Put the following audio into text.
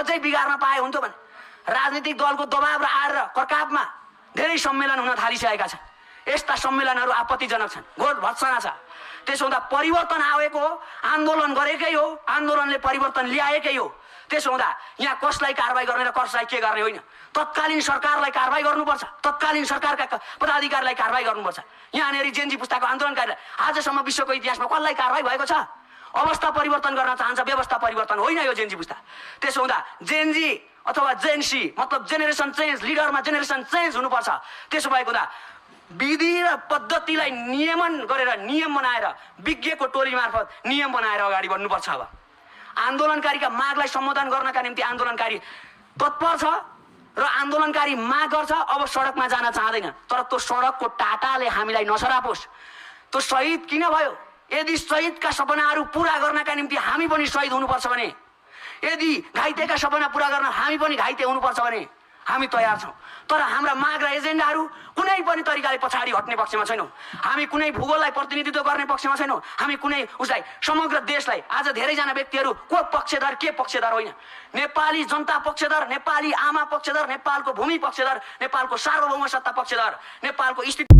अझै बिगार्न पाए हुन्थ्यो भने राजनीतिक दलको दबाब र आड र करकापमा धेरै सम्मेलन हुन थालिसकेका छन्। यस्ता सम्मेलनहरू आपत्तिजनक छन्, घोर भत्सना छ। त्यसो हुँदा परिवर्तन आएको हो, आन्दोलन गरेकै हो, आन्दोलनले परिवर्तन ल्याएकै हो। त्यसो हुँदा यहाँ कसलाई कारबाही गर्ने र कसलाई के गर्ने होइन, तत्कालीन सरकारलाई कारबाही गर्नुपर्छ, तत्कालीन सरकारका पदाधिकारीलाई कारबाही गर्नुपर्छ। यहाँनिर जेनजी पुस्ताको आन्दोलनकारीलाई आजसम्म विश्वको इतिहासमा कसलाई कारबाही भएको छ? अवस्था परिवर्तन गर्न चाहन्छ, व्यवस्था परिवर्तन होइन यो जेनजी पुस्ता। त्यसो हुँदा जेनजी अथवा जेनसी मतलब जेनेरेसन चेन्ज, लिडरमा जेनेरेसन चेन्ज हुनुपर्छ। त्यसो भएको हुँदा विधि र पद्धतिलाई नियमन गरेर, नियम बनाएर, विज्ञको टोली मार्फत नियम बनाएर अगाडि बढ्नुपर्छ। अब आन्दोलनकारीका मागलाई सम्बोधन गर्नका निम्ति आन्दोलनकारी तत्पर छ र आन्दोलनकारी माग गर्छ। अब सडकमा जान चाहँदैन, तर त्यो सडकको टाटाले हामीलाई नसरापोस्। त्यो शहीद किन भयो? यदि शहीदका सपनाहरू पूरा गर्नका निम्ति हामी पनि शहीद हुनुपर्छ भने, यदि घाइतेका सपना पूरा गर्न हामी पनि घाइते हुनुपर्छ भने हामी तयार छौँ। तर हाम्रा माग र एजेन्डाहरू कुनै पनि तरिकाले पछाडि हट्ने पक्षमा छैनौँ। हामी कुनै भूगोललाई प्रतिनिधित्व गर्ने पक्षमा छैनौँ। हामी कुनै उसलाई, समग्र देशलाई, आज धेरैजना व्यक्तिहरू को पक्षधर के पक्षधर होइन, नेपाली जनता पक्षधर, नेपाली आमा पक्षधर, नेपालको भूमि पक्षधर, नेपालको सार्वभौम सत्ता पक्षधर, नेपालको स्थिति